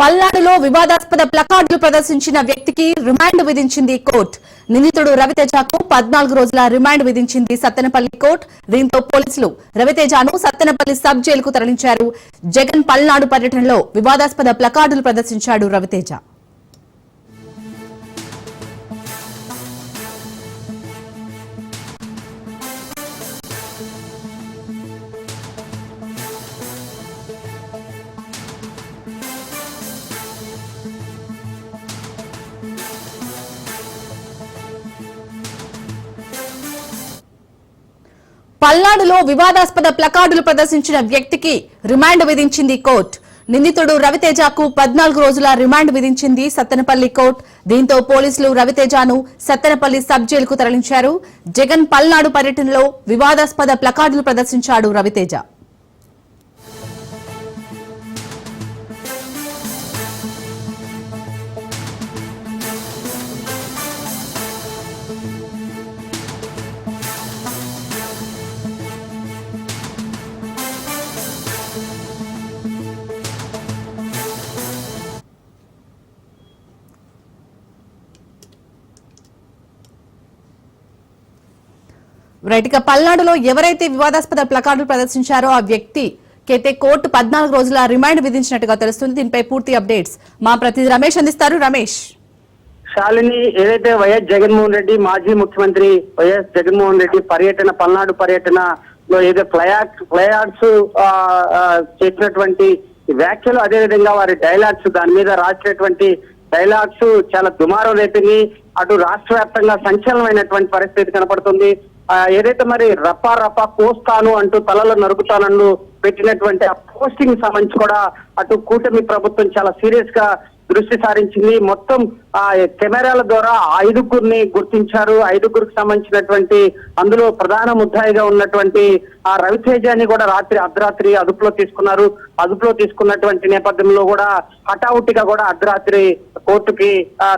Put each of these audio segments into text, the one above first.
పల్నాడులో వివాదాస్పద ప్లకార్డులు ప్రదర్శించిన వ్యక్తికి రిమాండ్ విధించింది కోర్టు. నిందితుడు రవితేజకు 14 రోజుల రిమాండ్ విధించింది సత్తెనపల్లి కోర్టు. దీంతో పోలీసులు రవితేజను సత్తెనపల్లి సబ్ జైలుకు తరలించారు. జగన్ పల్నాడు పర్యటనలో వివాదాస్పద ప్లకార్డులు ప్రదర్శించాడు రవితేజ. పల్నాడులో వివాదాస్పద ప్లకార్డులు ప్రదర్శించిన వ్యక్తికి రిమాండ్ విధించింది కోర్టు. నిందితుడు రవితేజకు 14 రోజుల రిమాండ్ విధించింది సత్తెనపల్లి కోర్టు. దీంతో పోలీసులు రవితేజను సత్తెనపల్లి సబ్ జైలుకు తరలించారు. జగన్ పల్నాడు పర్యటనలో వివాదాస్పద ప్లకార్డులు ప్రదర్శించాడు రవితేజ. రైట్, ఇక పల్నాడులో ఎవరైతే వివాదాస్పద ప్లకార్డులు ప్రదర్శించారో ఆ వ్యక్తికైతే కోర్టు 14 రోజుల రిమాండ్ విధించినట్టుగా తెలుస్తుంది. దీనిపై పూర్తి అప్డేట్స్ మా ప్రతినిధి రమేష్ అందిస్తారు. రమేష్. శాలిని, ఏదైతే వైఎస్ జగన్మోహన్ రెడ్డి మాజీ ముఖ్యమంత్రి వైఎస్ జగన్మోహన్ రెడ్డి పల్నాడు పర్యటనలో ఏదో ఫ్లైఆర్ట్స్ చేసినటువంటి వ్యాఖ్యలు, అదేవిధంగా వారి డైలాగ్స్, దాని మీద రాసినటువంటి డైలాగ్స్ చాలా దుమారం రేపింది. అటు రాష్ట్ర వ్యాప్తంగా సంచలనమైనటువంటి పరిస్థితి కనపడుతుంది. ఏదైతే మరి రప్పా కోస్తాను అంటూ తలలో నరుకుతానంటూ పెట్టినటువంటి ఆ పోస్టింగ్ సంబంధించి కూడా అటు కూటమి ప్రభుత్వం చాలా సీరియస్ గా దృష్టి సారించింది. మొత్తం ఆ కెమెరాల ద్వారా 5గురిని గుర్తించారు. 5గురికి సంబంధించినటువంటి అందులో ప్రధాన ముద్దాయిగా ఉన్నటువంటి ఆ రవితేజని కూడా అర్ధరాత్రి అదుపులో తీసుకున్నారు. అదుపులో తీసుకున్నటువంటి నేపథ్యంలో కూడా హఠావుటిగా కూడా అర్ధరాత్రి కోర్టుకి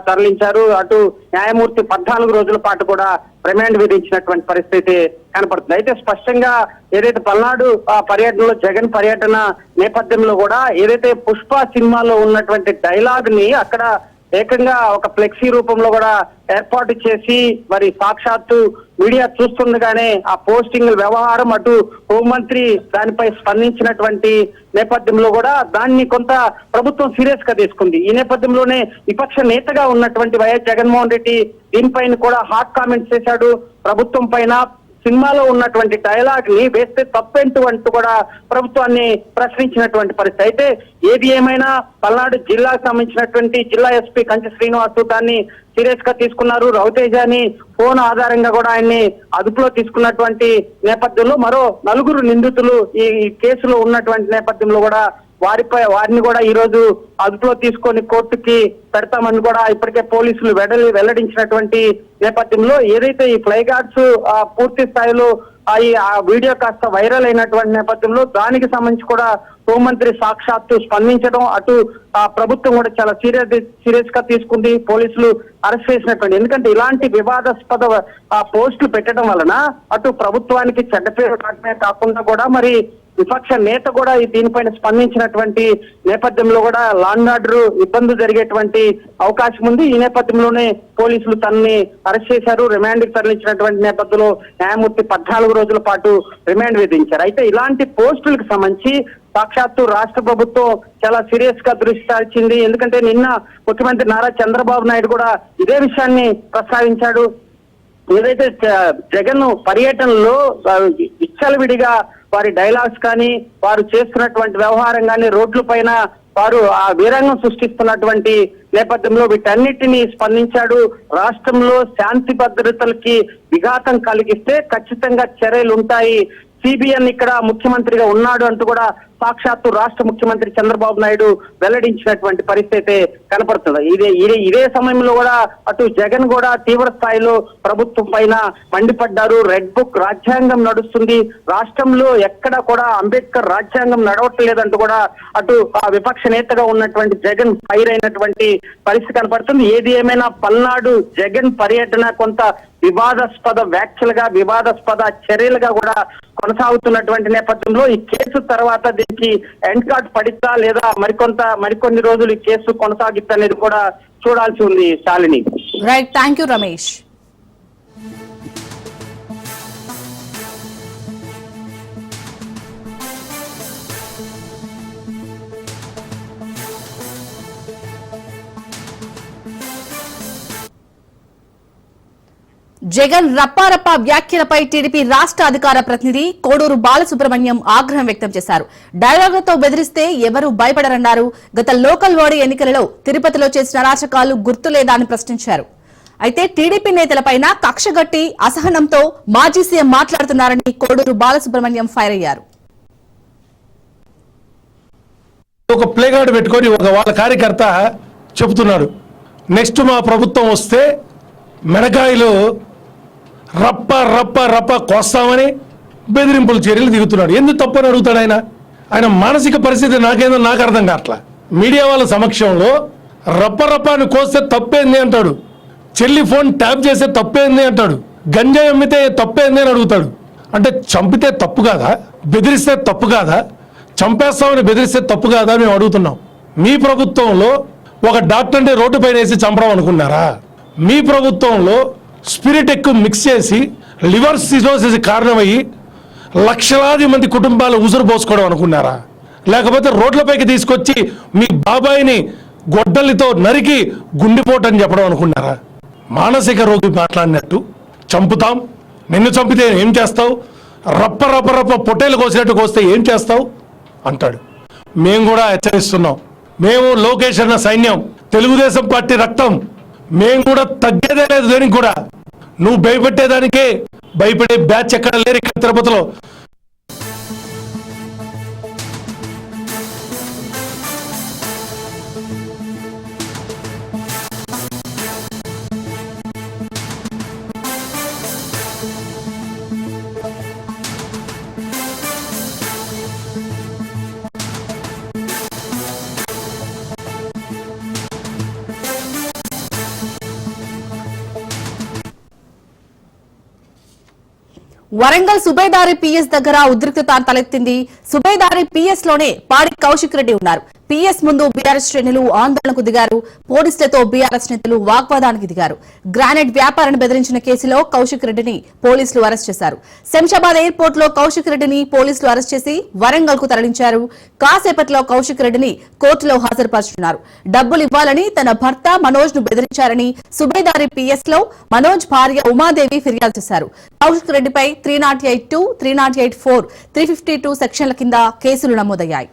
తరలించారు. అటు న్యాయమూర్తి 14 రోజుల పాటు కూడా రిమాండ్ విధించినటువంటి పరిస్థితి కనపడుతుంది. అయితే స్పష్టంగా ఏదైతే పల్నాడు పర్యటనలో జగన్ పర్యటన నేపథ్యంలో కూడా ఏదైతే పుష్ప సినిమాలో ఉన్నటువంటి డైలాగ్ ని అక్కడ ఏకంగా ఒక ఫ్లెక్సీ రూపంలో కూడా ఏర్పాటు చేసి మరి సాక్షాత్తు మీడియా చూస్తుండగానే ఆ పోస్టింగ్ వ్యవహారం అటు హోంమంత్రి దానిపై స్పందించినటువంటి నేపథ్యంలో కూడా దాన్ని కొంత ప్రభుత్వం సీరియస్ గా తీసుకుంది. ఈ నేపథ్యంలోనే విపక్ష నేతగా ఉన్నటువంటి వైఎస్ జగన్మోహన్ రెడ్డి దీనిపైన కూడా హాట్ కామెంట్స్ చేశాడు. ప్రభుత్వం పైన సినిమాలో ఉన్నటువంటి డైలాగ్ ని వేస్తే తప్పేంటూ అంటూ కూడా ప్రభుత్వాన్ని ప్రశ్నించినటువంటి పరిస్థితి. అయితే ఏది ఏమైనా పల్నాడు జిల్లాకు సంబంధించినటువంటి జిల్లా ఎస్పీ కంచి శ్రీనివాస్ దాన్ని సీరియస్ గా తీసుకున్నారు. రవితేజని ఫోన్ ఆధారంగా కూడా ఆయన్ని అదుపులో తీసుకున్నటువంటి నేపథ్యంలో మరో 4 నిందితులు ఈ కేసులో ఉన్నటువంటి నేపథ్యంలో కూడా వారిని కూడా ఈ రోజు అదుపులో తీసుకొని కోర్టుకి పెడతామని కూడా ఇప్పటికే పోలీసులు వెల్లడించినటువంటి నేపథ్యంలో ఏదైతే ఈ ఫ్లైగార్డ్స్ పూర్తి స్థాయిలో ఆ వీడియో కాస్త వైరల్ అయినటువంటి నేపథ్యంలో దానికి సంబంధించి కూడా హోంమంత్రి సాక్షాత్తు స్పందించడం, అటు ఆ ప్రభుత్వం కూడా చాలా సీరియస్ గా తీసుకుంది. పోలీసులు అరెస్ట్ చేసినటువంటి, ఎందుకంటే ఇలాంటి వివాదాస్పద పోస్టులు పెట్టడం వలన అటు ప్రభుత్వానికి చెడ్డ పేరు రావడమే కాకుండా కూడా మరి విపక్ష నేత కూడా దీనిపైన స్పందించినటువంటి నేపథ్యంలో కూడా లా అండ్ ఆర్డర్ ఇబ్బందులు జరిగేటువంటి అవకాశం ఉంది. ఈ నేపథ్యంలోనే పోలీసులు తనని అరెస్ట్ చేశారు. రిమాండ్ కి తరలించినటువంటి నేపథ్యంలో న్యాయమూర్తి 14 రోజుల పాటు రిమాండ్ విధించారు. అయితే ఇలాంటి పోస్టులకు సంబంధించి సాక్షాత్తు రాష్ట్ర ప్రభుత్వం చాలా సీరియస్ గా దృష్టి సారించింది. ఎందుకంటే నిన్న ముఖ్యమంత్రి నారా చంద్రబాబు నాయుడు కూడా ఇదే విషయాన్ని ప్రస్తావించాడు. ఏదైతే జగన్ పర్యటనలో విచ్చలవిడిగా వారి డైలాగ్స్ కానీ వారు చేస్తున్నటువంటి వ్యవహారం కానీ రోడ్ల పైన వారు ఆ వీరంగం సృష్టిస్తున్నటువంటి నేపథ్యంలో వీటన్నిటినీ స్పందించాడు. రాష్ట్రంలో శాంతి భద్రతలకి విఘాతం కలిగిస్తే ఖచ్చితంగా చర్యలు ఉంటాయి. సిబిఎన్ ఇక్కడ ముఖ్యమంత్రిగా ఉన్నాడు అంటూ కూడా సాక్షాత్తు రాష్ట్ర ముఖ్యమంత్రి చంద్రబాబు నాయుడు వెల్లడించినటువంటి పరిస్థితి కనపడుతుంది. ఇదే సమయంలో కూడా అటు జగన్ కూడా తీవ్ర స్థాయిలో ప్రభుత్వం పైన మండిపడ్డారు. రెడ్ బుక్ రాజ్యాంగం నడుస్తుంది, రాష్ట్రంలో ఎక్కడ కూడా అంబేద్కర్ రాజ్యాంగం నడవట్లేదంటూ కూడా అటు విపక్ష నేతగా ఉన్నటువంటి జగన్ ఫైర్ అయినటువంటి పరిస్థితి కనపడుతుంది. ఏది ఏమైనా పల్నాడు జగన్ పర్యటన కొంత వివాదాస్పద వ్యాఖ్యలుగా, వివాదాస్పద చర్యలుగా కూడా కొనసాగుతున్నటువంటి నేపథ్యంలో ఈ కేసు తర్వాత దీనికి ఎండ్ కార్డ్ పడిద్దా లేదా మరికొన్ని రోజులు ఈ కేసు కొనసాగిద్దా అనేది కూడా చూడాల్సి ఉంది Shalini. Right, thank you Ramesh. Jagan రప్పారప్ప వ్యాఖ్యలపై టీడీపీ రాష్ట్ర అధికార ప్రతినిధి కోడూరు బాలసుబ్రహ్మణ్యం ఆగ్రహం వ్యక్తం చేశారు. డైలాగులతో బెదిరిస్తే ఎవరూ భయపడరన్నారు. గత లోకల్ బాడీ ఎన్నికలలో తిరుపతిలో చేసిన అరాచకాలు గుర్తులేదా అని ప్రశ్నించారు. అయితే టీడీపీ నేతలపైన కక్షగట్టి అసహనంతో మాజీ సీఎం మాట్లాడుతున్నారని కోడూరు బాలసుబ్రహ్మణ్యం ఫైర్ అయ్యారు. ఒక ప్లే కార్డు పెట్టుకొని వాళ్ళ కార్యకర్త చెబుతున్నాడు, నెక్స్ట్ మా ప్రభుత్వం వస్తే మెడకాయలు రప్ప రప్ప రప్ప కోస్తామని బెదిరింపుల చర్యలు దిగుతున్నాడు. ఎందుకు తప్పని అడుగుతాడు ఆయన మానసిక పరిస్థితి నాకేందో నాకు అర్థం కావట్లా. మీడియా వాళ్ళ సమక్షంలో రప్ప రప్పాన్ని కోస్తే తప్పేంది అంటాడు, చెల్లి ఫోన్ ట్యాప్ చేస్తే తప్పేంది అంటాడు, గంజాయి అమ్మితే తప్పేంది అని అడుగుతాడు. అంటే చంపితే తప్పు కాదా, బెదిరిస్తే తప్పు కాదా, చంపేస్తామని బెదిరిస్తే తప్పు కాదా మేము అడుగుతున్నాం. మీ ప్రభుత్వంలో ఒక డాక్టర్ని రోడ్డు పైన వేసి చంపడం అనుకున్నారా? మీ ప్రభుత్వంలో స్పిరిట్ ఎక్కువ మిక్స్ చేసి లివర్ సిరోసిస్ కారణమయ్యి లక్షలాది మంది కుటుంబాలు ఉసురు పోసుకోవడం అనుకున్నారా? లేకపోతే రోడ్లపైకి తీసుకొచ్చి మీ బాబాయిని గొడ్డలితో నరికి గుండెపోటని చెప్పడం అనుకున్నారా? మానసిక రోగి మాట్లాడినట్టు చంపుతాం, నిన్ను చంపితే ఏం చేస్తావు, రప్ప రప్ప రప్ప పొట్టేలు కోసినట్టు కోస్తే ఏం చేస్తావు అంటాడు. మేము కూడా హెచ్చరిస్తున్నాం. మేము లోకేష్ అన్న సైన్యం, తెలుగుదేశం పార్టీ రక్తం, మేము కూడా తగ్గేదే లేదు. దేనికి కూడా నువ్వు భయపెట్టేదానికే భయపడే బ్యాచ్ ఎక్కడ లేరు ఇక్కడ తిరుపతిలో. వరంగల్ సుబేదారి పిఎస్ దగ్గర ఉద్రిక్తత తలెత్తింది. సుబేదారి పిఎస్ లోనే పాడి కౌశిక్ రెడ్డి ఉన్నారు. పిఎస్ ముందు బీఆర్ఎస్ శ్రేణులు ఆందోళనకు దిగారు. పోలీసులతో బీఆర్ఎస్ నేతలు వాగ్వాదానికి దిగారు. గ్రానైట్ వ్యాపారాన్ని బెదిరించిన కేసులో కౌశిక్ రెడ్డిని పోలీసులు అరెస్ట్ చేశారు. శంషాబాద్ ఎయిర్పోర్ట్ లో కౌశిక్ రెడ్డిని పోలీసులు అరెస్ట్ చేసి వరంగల్ కు తరలించారు. కాసేపట్లో కౌశిక్ రెడ్డిని కోర్టులో హాజరుపరుచున్నారు. డబ్బులు ఇవ్వాలని తన భర్త మనోజ్ ను బెదిరించారని సుబేదారి పిఎస్ లో మనోజ్ భార్య ఉమాదేవి ఫిర్యాదు చేశారు. కౌశిక్ రెడ్డిపై 308(2), 308(4), 352 సెక్షన్ల కింద కేసులు నమోదయ్యాయి.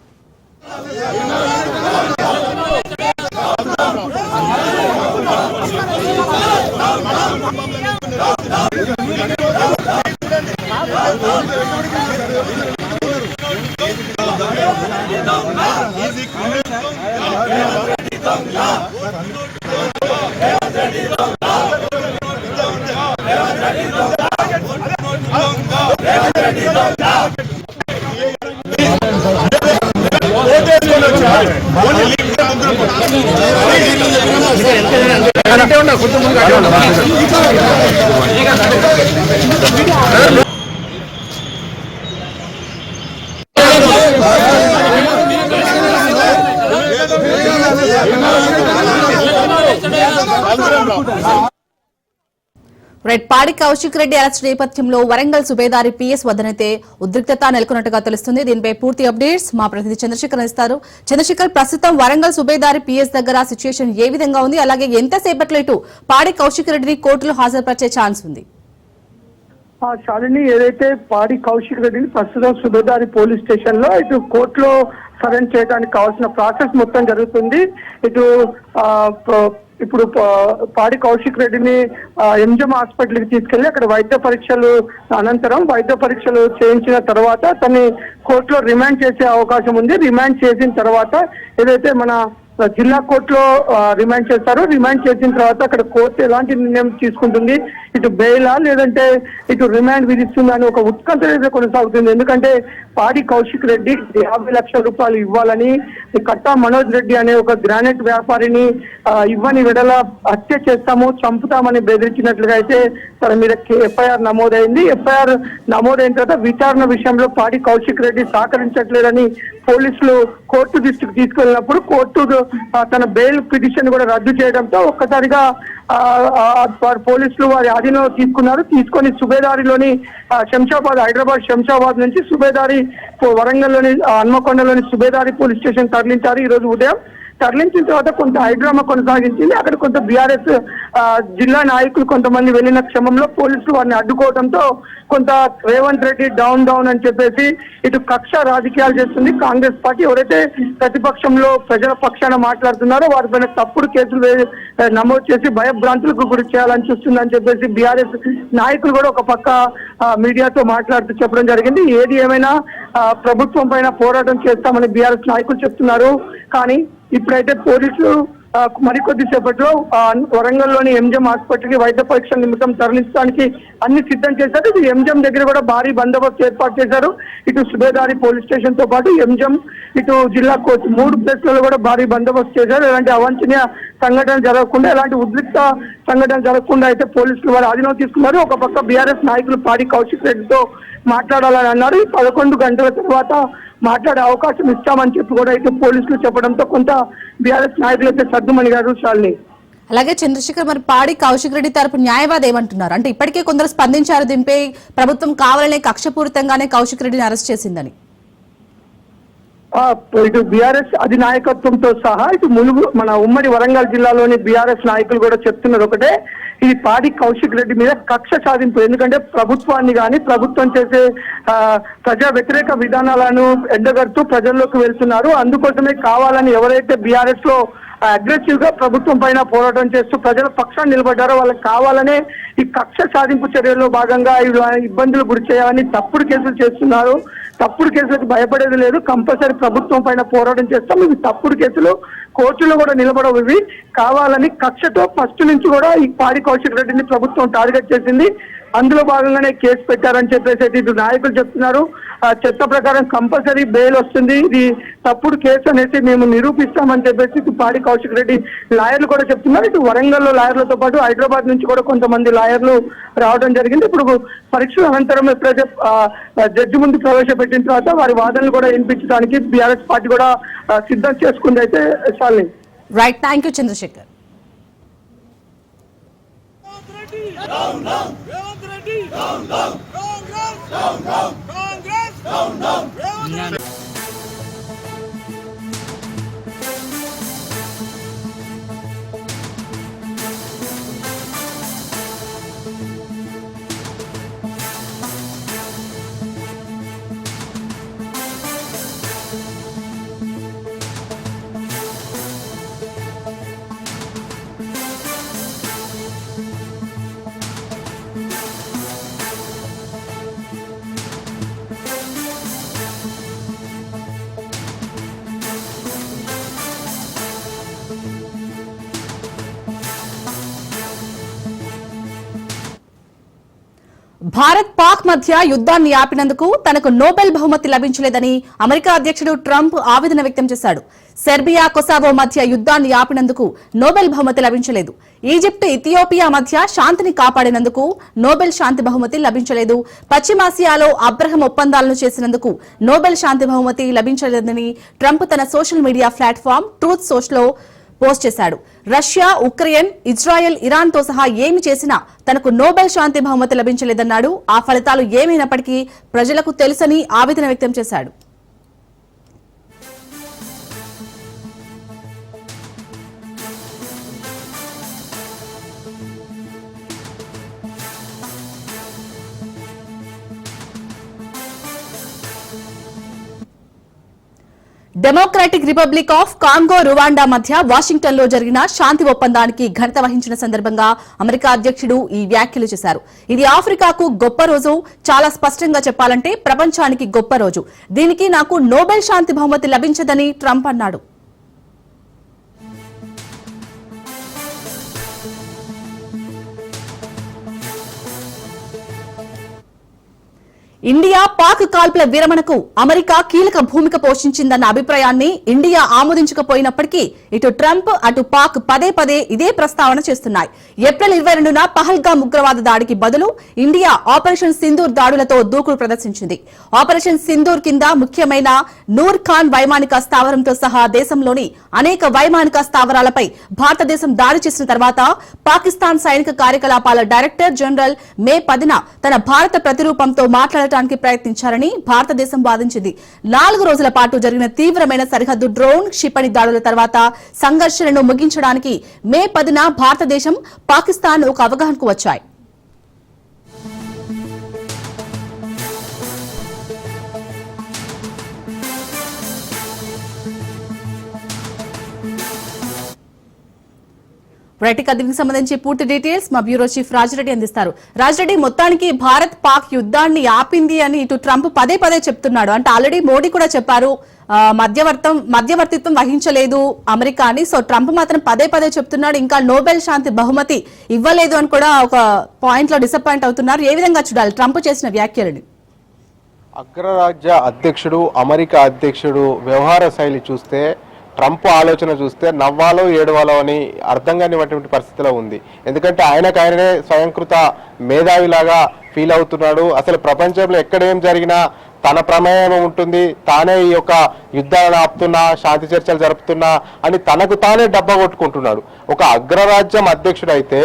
పాడి కౌశిక్ రెడ్డి అరెస్ట్ నేపథ్యంలో వరంగల్ సుబేదారి పిఎస్ వద్దనైతే ఉద్రిక్తత నెలకొన్నట్టుగా తెలుస్తుంది. దీనిపై పూర్తి అప్డేట్స్ మా ప్రతినిధి చంద్రశేఖర్ ఇస్తారు. చంద్రశేఖర్, ప్రస్తుతం వరంగల్ సుబేదారి పిఎస్ దగ్గర సిచ్యుయేషన్ ఏ విధంగా ఉంది? అలాగే ఎంతసేపట్లో ఇటు పాడి కౌశిక్ రెడ్డిని కోర్టులో హాజరుపరిచే ఛాన్స్ ఉంది? శాలిని, ఏదైతే పాడి కౌశిక్ రెడ్డిని ప్రస్తుతం సుబేదారి పోలీస్ స్టేషన్ లో ఇటు కోర్టులో సరెండర్ చేయడానికి కావాల్సిన ప్రాసెస్ మొత్తం జరుగుతుంది. ఇప్పుడు పాడి కౌశిక్ రెడ్డిని ఎంజం హాస్పిటల్కి తీసుకెళ్లి అక్కడ వైద్య పరీక్షలు అనంతరం వైద్య పరీక్షలు చేయించిన తర్వాత తనని కోర్టులో రిమాండ్ చేసే అవకాశం ఉంది. రిమాండ్ చేసిన తర్వాత ఏదైతే మన జిల్లా కోర్టులో రిమాండ్ చేస్తారు. రిమాండ్ చేసిన తర్వాత అక్కడ కోర్టు ఎలాంటి నిర్ణయం తీసుకుంటుంది, ఇటు బెయిలా లేదంటే ఇటు రిమాండ్ విధిస్తుందని ఒక ఉత్కంఠ అయితే కొనసాగుతుంది. ఎందుకంటే పాడి కౌశిక్ రెడ్డి 50 లక్షల రూపాయలు ఇవ్వాలని కట్టా మనోజ్ రెడ్డి అనే ఒక గ్రానైట్ వ్యాపారిని ఇవ్వని విడల హత్య చేస్తాము, చంపుతామని బెదిరించినట్లుగా అయితే తన మీద ఎఫ్ఐఆర్ నమోదైంది. ఎఫ్ఐఆర్ నమోదైన తర్వాత విచారణ విషయంలో పాడి కౌశిక్ రెడ్డి సహకరించట్లేదని పోలీసులు కోర్టు దృష్టికి తీసుకెళ్లినప్పుడు కోర్టు తన బెయిల్ పిటిషన్ కూడా రద్దు చేయడంతో ఒక్కసారిగా పోలీసులు వారి ఆధీనంలో తీసుకున్నారు. తీసుకొని సుబేదారిలోని హైదరాబాద్ శంషాబాద్ నుంచి సుబేదారి వరంగల్లోని హన్మకొండలోని సుబేదారి పోలీస్ స్టేషన్ తరలించారు ఈ రోజు ఉదయం. తరలించిన తర్వాత కొంత హైడ్రామా కొనసాగించింది. అక్కడ కొంత బీఆర్ఎస్ జిల్లా నాయకులు కొంతమంది వెళ్లిన క్రమంలో పోలీసులు వారిని అడ్డుకోవడంతో కొంత రేవంత్ రెడ్డి డౌన్ అని చెప్పేసి ఇటు కక్ష రాజకీయాలు చేస్తుంది కాంగ్రెస్ పార్టీ. ఎవరైతే ప్రతిపక్షంలో ప్రజల పక్షాన మాట్లాడుతున్నారో వారిపైన తప్పుడు కేసులు నమోదు చేసి భయభ్రాంతులకు గురి చేయాలని చూస్తుందని చెప్పేసి బీఆర్ఎస్ నాయకులు కూడా ఒక పక్క మీడియాతో మాట్లాడుతూ చెప్పడం జరిగింది. ఏది ఏమైనా ప్రభుత్వం పైన పోరాటం చేస్తామని బీఆర్ఎస్ నాయకులు చెప్తున్నారు. కానీ ఇప్పుడైతే పోలీసులు మరికొద్ది సేపట్లో వరంగల్లోని ఎంజిఎం హాస్పిటల్కి వైద్య పరీక్షల నిమిత్తం తరలించడానికి అన్ని సిద్ధం చేశారు. ఇది ఎంజిఎం దగ్గర కూడా భారీ బందోబస్తు ఏర్పాటు చేశారు. ఇటు సుబేదారి పోలీస్ స్టేషన్ తో పాటు ఎంజిఎం ఇటు జిల్లా కోర్టు 3 ప్లేస్లలో కూడా భారీ బందోబస్తు చేశారు. ఎలాంటి అవాంఛనీయ సంఘటనలు జరగకుండా, ఎలాంటి ఉద్రిక్త సంఘటనలు జరగకుండా అయితే పోలీసులు వారు ఆధీనం తీసుకున్నారు. ఒక పక్క బీఆర్ఎస్ నాయకులు పాడి కౌశిక్ రెడ్డితో మాట్లాడాలని అన్నారు. 11 గంటల తర్వాత మాట్లాడే అవకాశం ఇస్తామని చెప్పి కూడా అయితే పోలీసులు చెప్పడంతో కొంత బీఆర్ఎస్ నాయకులు అయితే సర్దుమణిగారు. శాలిని, అలాగే చంద్రశేఖర్, మరి పాడి కౌశిక్ రెడ్డి తరపు న్యాయవాది ఏమంటున్నారు అంటే ఇప్పటికే కొందరు స్పందించారు దీనిపై ప్రభుత్వం కావాలనే కక్షపూరితంగానే కౌశిక్ రెడ్డిని అరెస్ట్ చేసిందని. ఇటు బీఆర్ఎస్ అధినాయకత్వంతో సహా ఇటు ములుగు మన ఉమ్మడి వరంగల్ జిల్లాలోని బీఆర్ఎస్ నాయకులు కూడా చెప్తున్నారు ఒకటే, ఇది పాడి కౌశిక్ రెడ్డి మీద కక్ష సాధింపు. ఎందుకంటే ప్రభుత్వాన్ని కానీ ప్రభుత్వం చేసే ప్రజా వ్యతిరేక విధానాలను ఎండగడుతూ ప్రజల్లోకి వెళ్తున్నారు. అందుకోసమే కావాలని ఎవరైతే బీఆర్ఎస్ లో అగ్రెసివ్ గా ప్రభుత్వం పైన పోరాటం చేస్తూ ప్రజల పక్షాన్ని నిలబడ్డారో వాళ్ళకి కావాలనే ఈ కక్ష సాధింపు చర్యల్లో భాగంగా ఇబ్బందులు గురి చేయాలని తప్పుడు కేసులు చేస్తున్నారు. తప్పుడు కేసులకు భయపడేది లేదు, కంపల్సరీ ప్రభుత్వం పైన పోరాటం చేస్తాం. ఇవి తప్పుడు కేసులు, కోర్టులో కూడా నిలబడవు. ఇవి కావాలని కక్షతో ఫస్ట్ నుంచి కూడా ఈ పాడి కౌశిక్ రెడ్డిని ప్రభుత్వం టార్గెట్ చేసింది. అందులో భాగంగానే కేసు పెట్టారని చెప్పేసి ఇటు నాయకులు చెప్తున్నారు. చట్ట ప్రకారం కంపల్సరీ బెయిల్ వస్తుంది, ఇది తప్పుడు కేసు అనేసి మేము నిరూపిస్తామని చెప్పేసి ఇటు పాడి కౌశిక్ రెడ్డి లాయర్లు కూడా చెప్తున్నారు. ఇటు వరంగల్లో లాయర్లతో పాటు హైదరాబాద్ నుంచి కూడా కొంతమంది లాయర్లు రావడం జరిగింది. ఇప్పుడు పరీక్షల అనంతరం ఎప్పుడైతే జడ్జి ముందు ప్రవేశపెట్టిన తర్వాత వారి వాదనలు కూడా వినిపించడానికి బీఆర్ఎస్ పార్టీ కూడా సిద్ధం చేసుకుంది. అయితే Shalini, right, thank you Chandrashekhar. Bharat Pak మధ్య యుద్ధాన్ని ఆపినందుకు తనకు నోబెల్ బహుమతి లభించలేదని అమెరికా అధ్యక్షుడు ట్రంప్ ఆవేదన వ్యక్తం చేశాడు. సెర్బియా, కొసావో మధ్య యుద్ధాన్ని ఆపినందుకు నోబెల్ బహుమతి లభించలేదు. ఈజిప్ట్, ఇథియోపియా మధ్య శాంతిని కాపాడినందుకు నోబెల్ శాంతి బహుమతి లభించలేదు. పశ్చిమాసియాలో అబ్రహం ఒప్పందాలను చేసినందుకు నోబెల్ శాంతి బహుమతి లభించలేదని ట్రంప్ తన సోషల్ మీడియా ప్లాట్ఫామ్ ట్రూత్ సోషల్లో పోస్ట్ చేశాడు. రష్యా, ఉక్రెయిన్, ఇజ్రాయెల్, ఇరాన్ తో సహా ఏమి చేసినా తనకు నోబెల్ శాంతి బహుమతి లభించలేదన్నాడు. ఆ ఫలితాలు ఏమైనప్పటికీ ప్రజలకు తెలుసని ఆవేదన వ్యక్తం చేశాడు. Democratic republic of Congo, Rwanda మధ్య వాషింగ్టన్ లో జరిగిన శాంతి ఒప్పందానికి ఘనత వహించిన సందర్భంగా అమెరికా అధ్యక్షుడు ఈ వ్యాఖ్యలు చేశారు. ఇది ఆఫ్రికాకు గొప్ప రోజు, చాలా స్పష్టంగా చెప్పాలంటే ప్రపంచానికి గొప్ప రోజు. దీనికి నాకు నోబెల్ శాంతి బహుమతి లభించదని ట్రంప్ అన్నాడు. ఇండియా పాక్ కాల్పుల విరమణకు అమెరికా కీలక భూమిక పోషించిందన్న అభిప్రాయాన్ని ఇండియా ఆమోదించకపోయినప్పటికీ ఇటు ట్రంప్ అటు పాక్ పదే పదే ఇదే ప్రస్తావన చేస్తున్నాయి. ఏప్రిల్ 22న పహల్గామ్ ఉగ్రవాద దాడికి బదులు ఇండియా ఆపరేషన్ సింధూర్ దాడులతో దూకుడు ప్రదర్శించింది. ఆపరేషన్ సింధూర్ కింద ముఖ్యమైన నూర్ ఖాన్ వైమానిక స్థావరంతో సహా దేశంలోని అనేక వైమానిక స్థావరాలపై భారతదేశం దాడి చేసిన తర్వాత పాకిస్తాన్ సైనిక కార్యకలాపాల డైరెక్టర్ జనరల్ మే 10న తన భారత ప్రతిరూపంతో మాట్లాడటానికి ప్రయత్నించారని భారతదేశం వాదించింది. 4 రోజుల పాటు జరిగిన తీవ్రమైన సరిహద్దు డ్రోన్ క్షిపణి దాడుల తర్వాత సంఘర్షణను ముగించడానికి మే 10న భారతదేశం పాకిస్తాన్ ఒక అవగాహనకు వచ్చాయి. దీనికి సంబంధించి పూర్తి డీటెయిల్స్ మా బ్యూరో చీఫ్ రాజిరెడ్డి అందిస్తారు. రాజిరెడ్డి, మొత్తానికి భారత్ పాక్ యుద్ధాన్ని ఆపింది అని ఇటు ట్రంప్ పదే పదే చెప్తున్నాడు. అంటే ఆల్రెడీ మోడీ కూడా చెప్పారు మధ్యవర్తిత్వం వహించలేదు అమెరికా అని. సో ట్రంప్ మాత్రం పదే పదే చెప్తున్నాడు, ఇంకా నోబెల్ శాంతి బహుమతి ఇవ్వలేదు అని కూడా ఒక పాయింట్ లో డిసప్పాయింట్ అవుతున్నారు. ఏ విధంగా చూడాలి ట్రంప్ చేసిన వ్యాఖ్యలని? అగ్రరాజ్య అధ్యక్షుడు, అమెరికా అధ్యక్షుడు వ్యవహార శైలి చూస్తే, ట్రంప్ ఆలోచన చూస్తే నవ్వాలో ఏడవాలో అని అర్థం కానిటువంటి పరిస్థితిలో ఉంది. ఎందుకంటే ఆయననే స్వయంకృత మేధావిలాగా ఫీల్ అవుతున్నాడు. అసలు ప్రపంచంలో ఎక్కడేం జరిగినా తన ప్రమేయం ఉంటుంది, తానే ఈ యొక్క యుద్ధాలను ఆపుతున్నా, శాంతి చర్చలు జరుపుతున్నా అని తనకు తానే డబ్బా కొట్టుకుంటున్నాడు. ఒక అగ్రరాజ్యం అధ్యక్షుడు అయితే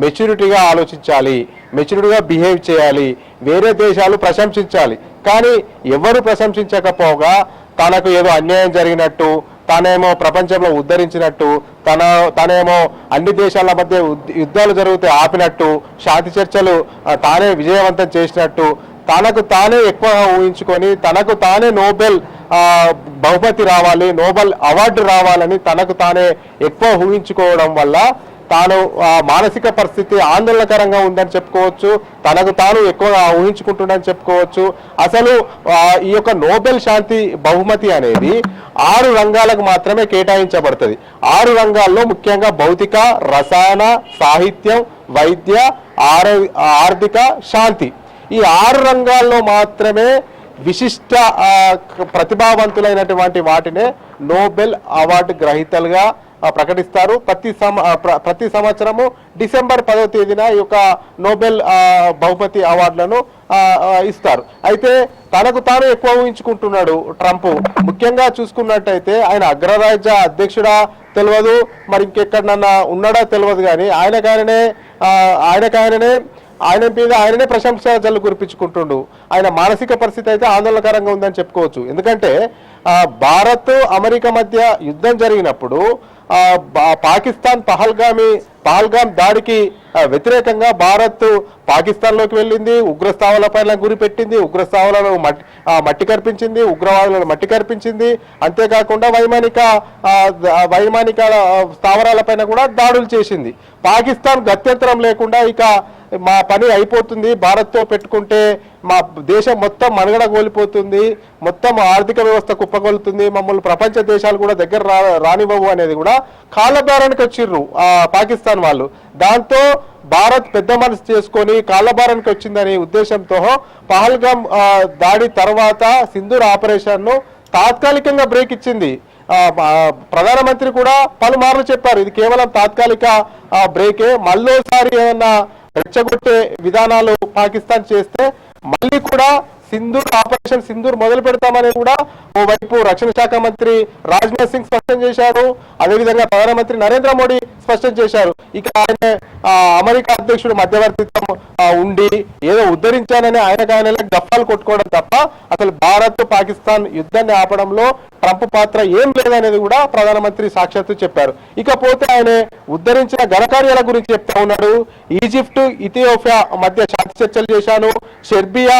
మెచ్యూరిటీగా ఆలోచించాలి, మెచ్యూరిటీగా బిహేవ్ చేయాలి, వేరే దేశాలు ప్రశంసించాలి. కానీ ఎవరు ప్రశంసించకపోగా తనకు ఏదో అన్యాయం జరిగినట్టు, తానేమో ప్రపంచంలో ఉద్ధరించినట్టు, తనేమో అన్ని దేశాల మధ్య యుద్ధాలు జరిగితే ఆపినట్టు, శాంతి చర్చలు తానే విజయవంతం చేసినట్టు, తనకు తానే ఎక్కువగా ఊహించుకొని తనకు తానే నోబెల్ బహుమతి రావాలి, నోబెల్ అవార్డు రావాలని తనకు తానే ఎక్కువ ఊహించుకోవడం వల్ల తాను మానసిక పరిస్థితి ఆందోళనకరంగా ఉందని చెప్పుకోవచ్చు. తనకు తాను ఎక్కువగా ఊహించుకుంటుందని చెప్పుకోవచ్చు. అసలు ఈ యొక్క నోబెల్ శాంతి బహుమతి అనేది 6 రంగాలకు మాత్రమే కేటాయించబడుతుంది. 6 రంగాల్లో ముఖ్యంగా భౌతిక, రసాయన, సాహిత్యం, వైద్య, ఆర్థిక, శాంతి, ఈ 6 రంగాల్లో మాత్రమే విశిష్ట ప్రతిభావంతులైనటువంటి వాటినే నోబెల్ అవార్డు గ్రహీతలుగా ప్రకటిస్తారు. ప్రతి సంవత్సరము డిసెంబర్ 10వ తేదీన ఈ యొక్క నోబెల్ బహుమతి అవార్డులను ఇస్తారు. అయితే తనకు తాను ఎక్కువ ఊహించుకుంటున్నాడు ట్రంప్. ముఖ్యంగా చూసుకున్నట్టయితే ఆయన అగ్రరాజ్య అధ్యక్షుడా తెలియదు, మరి ఇంకెక్కడన్నా ఉన్నాడా తెలియదు, కానీ ఆయన మీద ఆయననే ప్రశంస జల్లు కురిపించుకుంటుండు. ఆయన మానసిక పరిస్థితి అయితే ఆందోళనకరంగా ఉందని చెప్పుకోవచ్చు. ఎందుకంటే భారత్ అమెరికా మధ్య యుద్ధం జరిగినప్పుడు పాకిస్తాన్ పహల్గామ్ దాడికి వ్యతిరేకంగా భారత్ పాకిస్తాన్లోకి వెళ్ళింది, ఉగ్రస్థావరాలపైన గురి పెట్టింది, ఉగ్రస్థావరాలను మట్టి కర్పించింది, ఉగ్రవాదులను మట్టి కర్పించింది. అంతేకాకుండా వైమానిక స్థావరాలపైన కూడా దాడులు చేసింది. పాకిస్తాన్ గత్యంతరం లేకుండా ఇక మా పని అయిపోతుంది, భారత్తో పెట్టుకుంటే మా దేశం మొత్తం మనుగడ కోల్పోతుంది, మొత్తం ఆర్థిక వ్యవస్థ కుప్పగొలుతుంది, మమ్మల్ని ప్రపంచ దేశాలు కూడా దగ్గర రానివ్వవు అనేది కూడా కాళ్ళబేరానికి వచ్చిర్రు పాకిస్తాన్ వాళ్ళు. దాంతో భారత్ పెద్ద మనసు చేసుకొని కాళ్ళబేరానికి వచ్చిందనే ఉద్దేశంతో పహల్గామ్ దాడి తర్వాత సింధూర్ ఆపరేషన్ ను తాత్కాలికంగా బ్రేక్ ఇచ్చింది. ప్రధానమంత్రి కూడా పలుమార్లు చెప్పారు ఇది కేవలం తాత్కాలిక బ్రేకే, మళ్ళోసారి ఏమన్నా రెచ్చగొట్టే విధానాలు పాకిస్తాన్ చేస్తే మళ్ళీ కూడా ఆపరేషన్ సింధూర్ మొదలు పెడతామని కూడా ఓవైపు రక్షణ శాఖ మంత్రి రాజ్నాథ్ సింగ్ స్పష్టం చేశారు. అదేవిధంగా ప్రధానమంత్రి నరేంద్ర మోడీ స్పష్టం చేశారు. ఇక ఆయన అమెరికా అధ్యక్షుడు మధ్యవర్తిత్వం ఉండి ఏదో ఉద్ధరించానని ఆయనకు గఫాలు కొట్టుకోవడం తప్ప అసలు భారత్ పాకిస్తాన్ యుద్ధాన్ని ఆపడంలో ట్రంప్ పాత్ర ఏం లేదనేది కూడా ప్రధానమంత్రి సాక్షాత్తు చెప్పారు. ఇకపోతే ఆయన ఉద్ధరించిన ఘనకార్యాల గురించి చెప్తా ఉన్నాడు. ఈజిప్ట్, ఇథియోపియా మధ్య శాంతి చర్చలు చేశాను, సెర్బియా,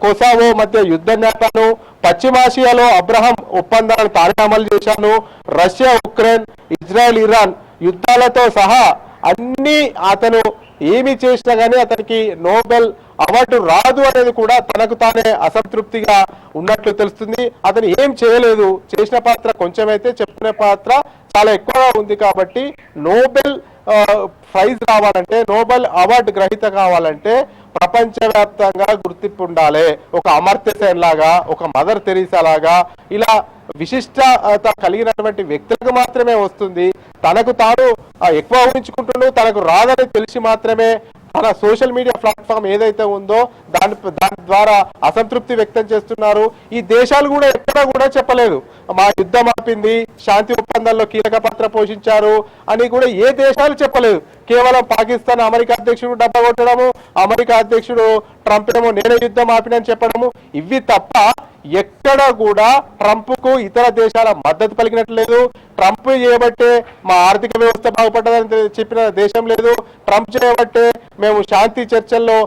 కొసావో మధ్య యుద్ధం నాపాను, పశ్చిమాసియాలో అబ్రహాం ఒప్పందాలను తానే అమలు చేశాను, రష్యా, ఉక్రెయిన్, ఇజ్రాయెల్, ఇరాన్ యుద్ధాలతో సహా అన్ని అతను ఏమి చేసినా కానీ అతనికి నోబెల్ అవార్డు రాదు అనేది కూడా తనకు తానే అసంతృప్తిగా ఉన్నట్లు తెలుస్తుంది. అతను ఏం చేయలేదు, చేసిన పాత్ర కొంచెమైతే చెప్పుకునే పాత్ర చాలా ఎక్కువగా ఉంది. కాబట్టి నోబెల్ ప్రైజ్ రావాలంటే, నోబెల్ అవార్డు గ్రహీత కావాలంటే ప్రపంచవ్యాప్తంగా గుర్తింపు ఉండాలి. ఒక అమర్త్య సేన్ లాగా, ఒక మదర్ తెరీసా లాగా ఇలా విశిష్టత కలిగినటువంటి వ్యక్తులకు మాత్రమే వస్తుంది. తనకు తాను ఎక్కువ ఊహించుకుంటున్నాడు, తనకు రాదని తెలిసి మాత్రమే మన సోషల్ మీడియా ప్లాట్ఫామ్ ఏదైతే ఉందో దాని ద్వారా అసంతృప్తి వ్యక్తం చేస్తున్నారు. ఈ దేశాలు కూడా ఎక్కడా కూడా చెప్పలేదు మా యుద్ధం ఆపింది, శాంతి ఒప్పందాల్లో కీలక పాత్ర పోషించారు అని కూడా ఏ దేశాలు చెప్పలేదు. కేవలం పాకిస్తాన్ అమెరికా అధ్యక్షుడు డబ్బా కొట్టడము, అమెరికా అధ్యక్షుడు ట్రంప్ ఏమో నేనే యుద్ధం ఆపినని చెప్పడము, ఇవి తప్ప ఎక్కడ కూడా ట్రంప్ కు ఇతర దేశాల మద్దతు పలికినట్లేదు. ట్రంప్ చేయబట్టే మా ఆర్థిక వ్యవస్థ బాగుపడ్డదని చెప్పిన దేశం లేదు. ట్రంప్ చేయబట్టే మేము శాంతి చర్చల్లో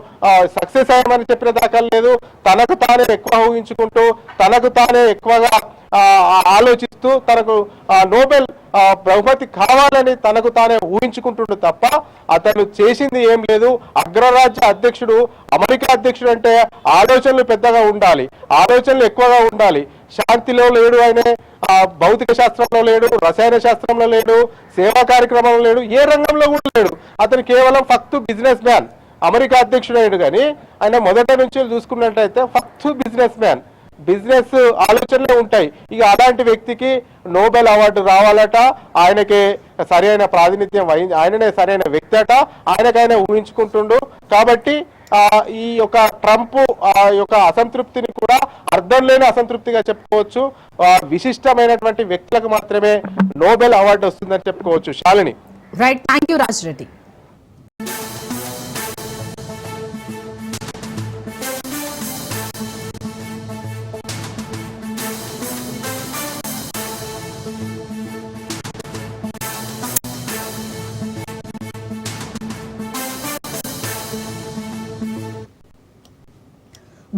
సక్సెస్ అయ్యామని చెప్పిన దాఖలు లేదు. తనకు తానే ఎక్కువ ఊహించుకుంటూ, తనకు తానే ఎక్కువగా ఆలోచిస్తూ, తనకు నోబెల్ బహుమతి కావాలని తనకు తానే ఊహించుకుంటుండు తప్ప అతను చేసింది ఏం లేదు. అగ్రరాజ్య అధ్యక్షుడు, అమెరికా అధ్యక్షుడు అంటే ఆలోచనలు పెద్దగా ఉండాలి, ఆలోచనలు ఎక్కువగా ఉండాలి. శాంతిలో లేడు, ఆయన భౌతిక శాస్త్రంలో లేడు, రసాయన శాస్త్రంలో లేడు, సేవా కార్యక్రమంలో లేడు, ఏ రంగంలో కూడా లేడు. అతను కేవలం ఫక్తు బిజినెస్ మ్యాన్. అమెరికా అధ్యక్షుడు అయ్యాడు కానీ ఆయన మొదటి నుంచి చూసుకున్నట్టయితే ఫక్తు బిజినెస్ మ్యాన్, బిజినెస్ ఆలోచనలే ఉంటాయి. ఇక అలాంటి వ్యక్తికి నోబెల్ అవార్డు రావాలట, ఆయనకే సరైన ప్రాతినిధ్యం ఆయననే సరైన వ్యక్తి అట, ఆయనకైనా ఊహించుకుంటుండు. కాబట్టి ఈ యొక్క ట్రంప్ యొక్క అసంతృప్తిని కూడా అర్థం లేని అసంతృప్తిగా చెప్పుకోవచ్చు. విశిష్టమైనటువంటి వ్యక్తులకు మాత్రమే నోబెల్ అవార్డు వస్తుందని చెప్పుకోవచ్చు. Shalini. Right, thank you Raj Reddy.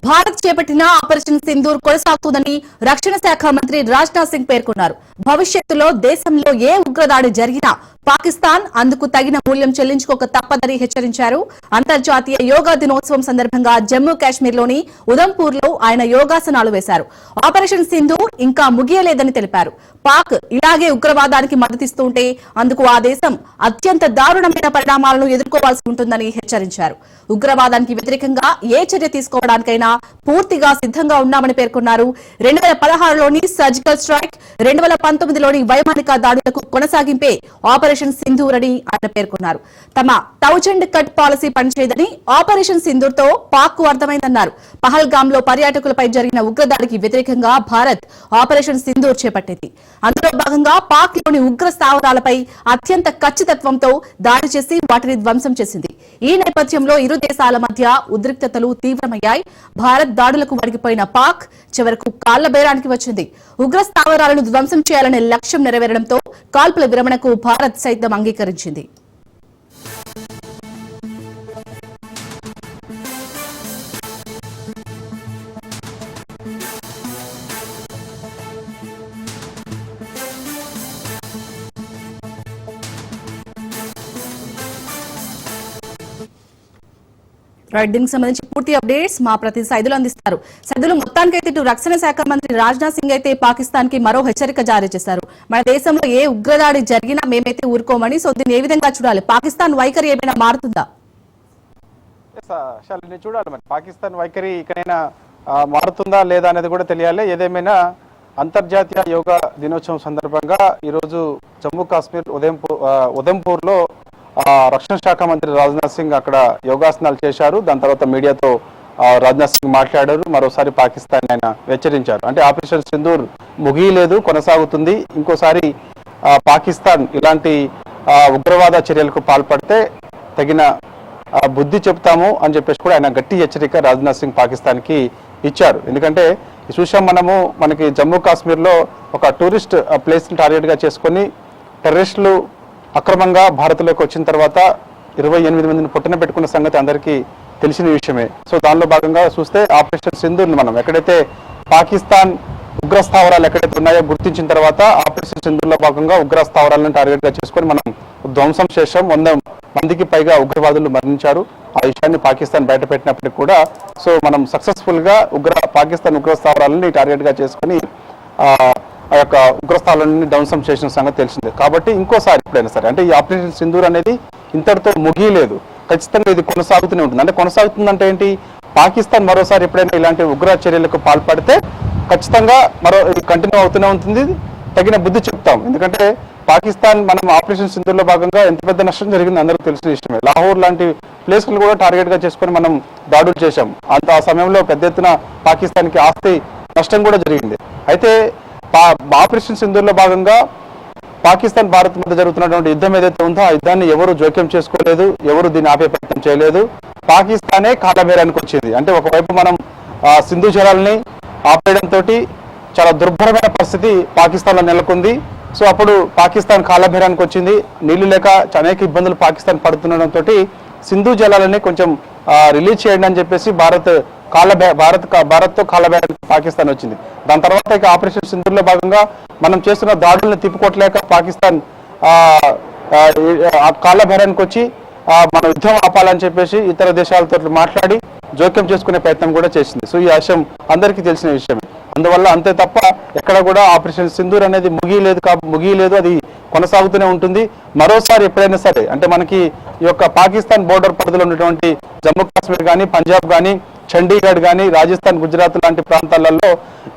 Bharat చేపట్టిన ఆపరేషన్ సింధూర్ కొనసాగుతుందని రక్షణ శాఖ మంత్రి రాజ్నాథ్ సింగ్ పేర్కొన్నారు. భవిష్యత్తులో దేశంలో ఏ ఉగ్రదాడి జరిగినా పాకిస్తాన్ అందుకు తగిన మూల్యం చెల్లించుకోక తప్పదని హెచ్చరించారు. అంతర్జాతీయ యోగా దినోత్సవం సందర్భంగా జమ్మూ కాశ్మీర్లోని ఉదంపూర్ లో ఆయన యోగాసనాలు వేశారు. ఆపరేషన్ సింధూర్ ఇంకా ముగియలేదని తెలిపారు. పాక్ ఇలాగే ఉగ్రవాదానికి మద్దతిస్తుంటే అందుకు ఆ దేశం అత్యంత దారుణమైన పరిణామాలను ఎదుర్కోవాల్సి ఉంటుందని హెచ్చరించారు. ఉగ్రవాదానికి వ్యతిరేకంగా ఏ చర్య తీసుకోవడానికైనా పూర్తిగా సిద్ధంగా ఉన్నామని పేర్కొన్నారు. 2016లోని సర్జికల్ స్ట్రైక్, 2019లోని వైమానిక దాడులకు కొనసాగింపే ఆపరేషన్ సింధూర్ అని ఆయన పేర్కొన్నారు. తమ 1000 కట్ పాలసీ పనిచేయదని ఆపరేషన్ సింధూర్ తో పాక్ కు అర్థమైందన్నారు. పహల్గామ్ లో పర్యాటకులపై జరిగిన ఉగ్రదాడికి వ్యతిరేకంగా భారత్ ఆపరేషన్ సింధూర్ చేపట్టింది. అందులో భాగంగా పాక్ లోని ఉగ్ర స్థావరాలపై అత్యంత ఖచ్చితత్వంతో దాడి చేసి వాటిని ధ్వంసం చేసింది. ఈ నేపథ్యంలో ఇరు దేశాల మధ్య ఉద్రిక్తతలు తీవ్రమయ్యాయి. భారత్ దాడులకు వణికిపోయిన పాక్ చివరకు కాళ్ల బేరానికి వచ్చింది. ఉగ్ర స్థావరాలను ధ్వంసం చేయాలనే లక్ష్యం నెరవేరడంతో కాల్పుల విరమణకు భారత్ సైతం అంగీకరించింది. దీనికి సంబంధించి పూర్తి అప్డేట్స్ మా ప్రతినిధి సైదులు అందిస్తారు. సైదులు, మొత్తానికైతే ఇటు రక్షణ శాఖ మంత్రి రాజ్నాథ్ సింగ్ అయితే పాకిస్తాన్ కి మరో హెచ్చరిక జారీ చేశారు. మన దేశంలో ఏ ఉగ్రదాడి జరిగినా మేమైతే ఊరుకోమని. సో దీన్ని ఏ విధంగా చూడాలి? పాకిస్తాన్ వైఖరి ఏమైనా మారుతుందా? చూడాలి మరి పాకిస్తాన్ వైఖరి ఇకనైనా మారుతుందా లేదా అనేది కూడా తెలియాలి. ఏదేమైనా అంతర్జాతీయ యోగా దినోత్సవం సందర్భంగా ఈరోజు జమ్మూ కాశ్మీర్ ఉదంపూర్లో రక్షణ శాఖ మంత్రి రాజ్నాథ్ సింగ్ అక్కడ యోగాసనాలు చేశారు. దాని తర్వాత మీడియాతో రాజ్నాథ్ సింగ్ మాట్లాడారు. మరోసారి పాకిస్తాన్ ఆయన హెచ్చరించారు. అంటే ఆపరేషన్ సింధూర్ ముగియలేదు, కొనసాగుతుంది. ఇంకోసారి పాకిస్తాన్ ఇలాంటి ఉగ్రవాద చర్యలకు పాల్పడితే తగిన బుద్ధి చెప్తాము అని చెప్పేసి కూడా ఆయన గట్టి హెచ్చరిక రాజ్నాథ్ సింగ్ పాకిస్తాన్కి ఇచ్చారు. ఎందుకంటే చూసాం మనకి జమ్మూ కాశ్మీర్లో ఒక టూరిస్ట్ ప్లేస్ని టార్గెట్గా చేసుకొని టెర్రరిస్టులు అక్రమంగా భారత్లోకి వచ్చిన తర్వాత 28 మందిని పొట్టన పెట్టుకున్న సంగతి అందరికీ తెలిసిన విషయమే. సో దానిలో భాగంగా చూస్తే ఆపరేషన్ సింధూర్ని మనం ఎక్కడైతే పాకిస్తాన్ ఉగ్ర స్థావరాలు ఎక్కడైతే ఉన్నాయో గుర్తించిన తర్వాత ఆపరేషన్ సింధూర్లో భాగంగా ఉగ్ర స్థావరాలను టార్గెట్గా చేసుకొని మనం ధ్వంసం చేశాం. 100 మందికి పైగా ఉగ్రవాదులు మరణించారు. ఆ విషయాన్ని పాకిస్తాన్ బయట పెట్టినప్పటికీ కూడా సో మనం సక్సెస్ఫుల్గా పాకిస్తాన్ ఉగ్ర స్థావరాలని టార్గెట్గా చేసుకొని ఆ యొక్క ఉగ్రస్థానాన్ని ధ్వంసం చేసిన సంగతి తెలిసిందే. కాబట్టి ఇంకోసారి ఎప్పుడైనా సరే అంటే ఈ ఆపరేషన్ సింధూర్ అనేది ఇంతటితో ముగియలేదు, ఖచ్చితంగా ఇది కొనసాగుతూనే ఉంటుంది. అంటే కొనసాగుతుందంటే ఏంటి, పాకిస్తాన్ మరోసారి ఎప్పుడైనా ఇలాంటి ఉగ్ర చర్యలకు పాల్పడితే ఖచ్చితంగా కంటిన్యూ అవుతూనే ఉంటుంది, తగిన బుద్ధి చెప్తాం. ఎందుకంటే పాకిస్తాన్ మనం ఆపరేషన్ సింధూర్లో భాగంగా ఎంత పెద్ద నష్టం జరిగింది అందరికీ తెలిసిన విషయమే. లాహోర్ లాంటి ప్లేస్లను కూడా టార్గెట్గా చేసుకొని మనం దాడులు చేశాం. ఆ సమయంలో పెద్ద ఎత్తున పాకిస్తాన్కి ఆస్తి నష్టం కూడా జరిగింది. అయితే ఆపరేషన్ సింధూర్లో భాగంగా పాకిస్తాన్ భారత్ మధ్య జరుగుతున్నటువంటి యుద్ధం ఏదైతే ఉందో ఆ యుద్ధాన్ని ఎవరు జోక్యం చేసుకోలేదు, ఎవరు దీన్ని ఆపే ప్రయత్నం చేయలేదు. పాకిస్తానే కాలబేరానికి వచ్చింది. అంటే ఒకవైపు మనం సింధు జలాల్ని ఆపేయడంతో చాలా దుర్భరమైన పరిస్థితి పాకిస్తాన్లో నెలకొంది. సో అప్పుడు పాకిస్తాన్ కాలబేరానికి వచ్చింది. నీళ్లు లేక అనేక ఇబ్బందులు పాకిస్తాన్ పడుతుండడంతో సింధు జలాలని కొంచెం రిలీజ్ చేయండి అని చెప్పేసి భారత్తో కాలబేరానికి పాకిస్తాన్ వచ్చింది. దాని తర్వాత ఇక ఆపరేషన్ సింధూర్లో భాగంగా మనం చేస్తున్న దాడులను తిప్పుకోవట్లేక పాకిస్తాన్ కాలబేరానికి వచ్చి మన యుద్ధం ఆపాలని చెప్పేసి ఇతర దేశాలతో మాట్లాడి జోక్యం చేసుకునే ప్రయత్నం కూడా చేసింది. సో ఈ విషయం అందరికీ తెలిసిన విషయమే. అందువల్ల అంతే తప్ప ఎక్కడ కూడా ఆపరేషన్ సింధూర్ అనేది ముగియలేదు, అది కొనసాగుతూనే ఉంటుంది. మరోసారి ఎప్పుడైనా సరే అంటే మనకి ఈ యొక్క పాకిస్తాన్ బోర్డర్ పరిధిలో ఉన్నటువంటి జమ్మూ కాశ్మీర్ కానీ, పంజాబ్ కానీ, చండీగఢ్ కానీ, రాజస్థాన్, గుజరాత్ లాంటి ప్రాంతాలలో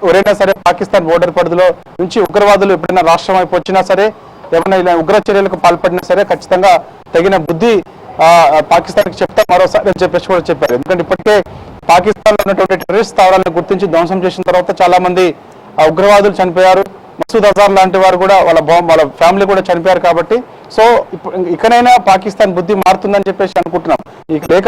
ఎవరైనా సరే పాకిస్తాన్ బోర్డర్ పరిధిలో నుంచి ఉగ్రవాదులు ఎప్పుడైనా రాష్ట్రం వైపు వచ్చినా సరే, ఏమైనా ఇలా ఉగ్ర చర్యలకు పాల్పడినా సరే ఖచ్చితంగా తగిన బుద్ధి పాకిస్తాన్కి చెప్తా మరోసారి అని చెప్పేసి కూడా చెప్పారు. ఎందుకంటే ఇప్పటికే పాకిస్తాన్లో ఉన్నటువంటి టెర్రరిస్ట్ స్థావరాలను గుర్తించి ధ్వంసం చేసిన తర్వాత చాలా మంది ఉగ్రవాదులు చనిపోయారు. మసూద్ అజార్ లాంటి వారు కూడా వాళ్ళ ఫ్యామిలీ కూడా చనిపోయారు. కాబట్టి సో ఇకనైనా పాకిస్తాన్ బుద్ధి మారుతుందని చెప్పేసి అనుకుంటున్నాం. లేక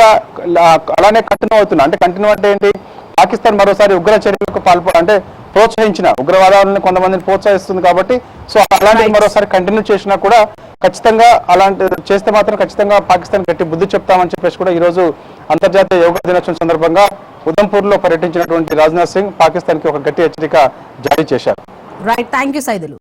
అలానే కంటిన్యూ అవుతున్నా అంటే కంటిన్యూ అంటే ఏంటి, పాకిస్తాన్ మరోసారి ఉగ్ర చర్యలకు అంటే ప్రోత్సహించిన ఉగ్రవాదాలను కొంతమందిని ప్రోత్సహిస్తుంది. కాబట్టి సో అలాంటివి మరోసారి కంటిన్యూ చేసినా కూడా ఖచ్చితంగా అలాంటి చేస్తే మాత్రం ఖచ్చితంగా పాకిస్తాన్ గట్టి బుద్ధి చెప్తామని చెప్పేసి కూడా ఈరోజు అంతర్జాతీయ యోగా దినోత్సవం సందర్భంగా ఉదంపూర్లో పర్యటించినటువంటి రాజ్నాథ్ సింగ్ పాకిస్తాన్కి ఒక గట్టి హెచ్చరిక జారీ చేశారు. Right, thank you Saidulu.